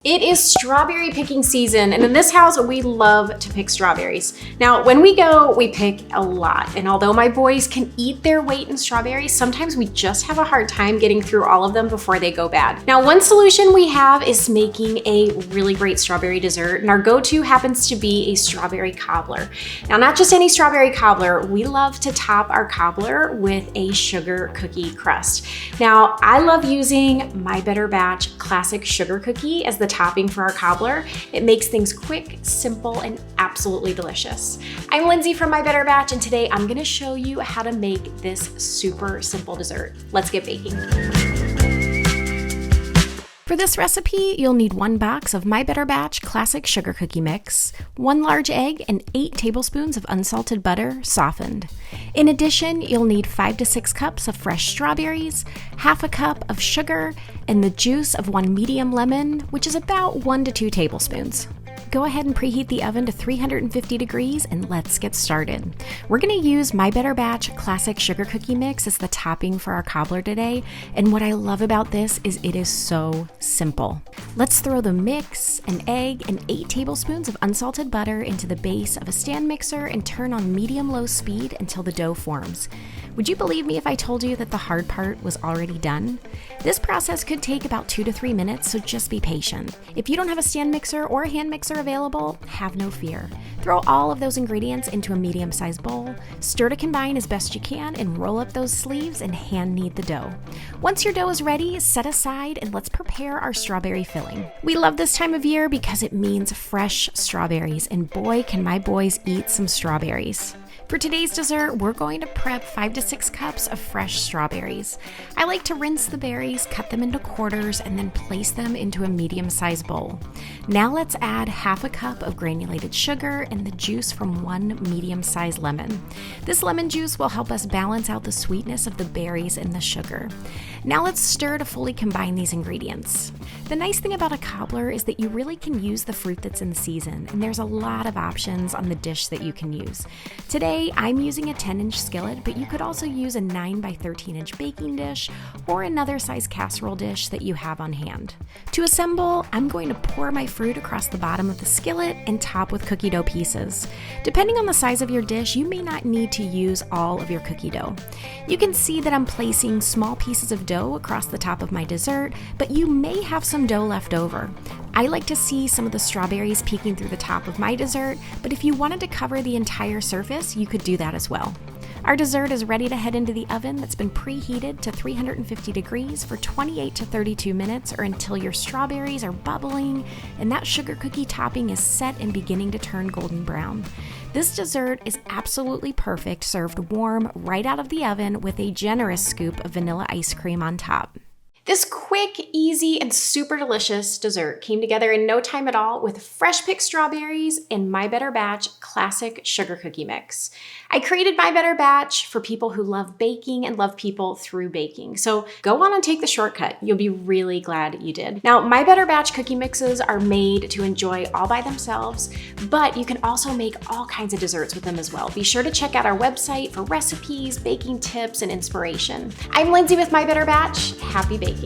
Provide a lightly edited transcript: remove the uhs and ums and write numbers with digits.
It is strawberry picking season, and in this house, we love to pick strawberries. Now, when we go, we pick a lot, and although my boys can eat their weight in strawberries, sometimes we just have a hard time getting through all of them before they go bad. Now, one solution we have is making a really great strawberry dessert, and our go-to happens to be a strawberry cobbler. Now, not just any strawberry cobbler, we love to top our cobbler with a sugar cookie crust. Now, I love using My Better Batch Classic Sugar Cookie as the topping for our cobbler. It makes things quick, simple, and absolutely delicious. I'm Lindsay from My Better Batch, and today I'm gonna show you how to make this super simple dessert. Let's get baking. For this recipe, you'll need 1 box of My Better Batch Classic Sugar Cookie Mix, 1 large egg, and 8 tablespoons of unsalted butter, softened. In addition, you'll need 5 to 6 cups of fresh strawberries, half a cup of sugar, and the juice of 1 medium lemon, which is about 1 to 2 tablespoons. Go ahead and preheat the oven to 350 degrees and let's get started. We're gonna use My Better Batch Classic Sugar Cookie Mix as the topping for our cobbler today. And what I love about this is it is so simple. Let's throw the mix, an egg, and 8 tablespoons of unsalted butter into the base of a stand mixer and turn on medium-low speed until the dough forms. Would you believe me if I told you that the hard part was already done? This process could take about 2 to 3 minutes, so just be patient. If you don't have a stand mixer or a hand mixer available, have no fear. Throw all of those ingredients into a medium-sized bowl, stir to combine as best you can, and roll up those sleeves and hand knead the dough. Once your dough is ready, set aside and let's prepare our strawberry filling. We love this time of year because it means fresh strawberries, and boy, can my boys eat some strawberries. For today's dessert, we're going to prep 5 to 6 cups of fresh strawberries. I like to rinse the berries, cut them into quarters, and then place them into a medium-sized bowl. Now let's add half a cup of granulated sugar and the juice from 1 medium-sized lemon. This lemon juice will help us balance out the sweetness of the berries and the sugar. Now let's stir to fully combine these ingredients. The nice thing about a cobbler is that you really can use the fruit that's in season, and there's a lot of options on the dish that you can use. Today, I'm using a 10-inch skillet, but you could also use a 9 by 13-inch baking dish or another size casserole dish that you have on hand. To assemble, I'm going to pour my fruit across the bottom of the skillet and top with cookie dough pieces. Depending on the size of your dish, you may not need to use all of your cookie dough. You can see that I'm placing small pieces of dough across the top of my dessert, but you may have some dough left over. I like to see some of the strawberries peeking through the top of my dessert, but if you wanted to cover the entire surface, you could do that as well. Our dessert is ready to head into the oven that's been preheated to 350 degrees for 28 to 32 minutes or until your strawberries are bubbling and that sugar cookie topping is set and beginning to turn golden brown. This dessert is absolutely perfect served warm right out of the oven with a generous scoop of vanilla ice cream on top. This quick, easy, and super delicious dessert came together in no time at all with fresh picked strawberries and My Better Batch Classic Sugar Cookie Mix. I created My Better Batch for people who love baking and love people through baking. So go on and take the shortcut. You'll be really glad you did. Now, My Better Batch cookie mixes are made to enjoy all by themselves, but you can also make all kinds of desserts with them as well. Be sure to check out our website for recipes, baking tips, and inspiration. I'm Lindsay with My Better Batch. Happy baking.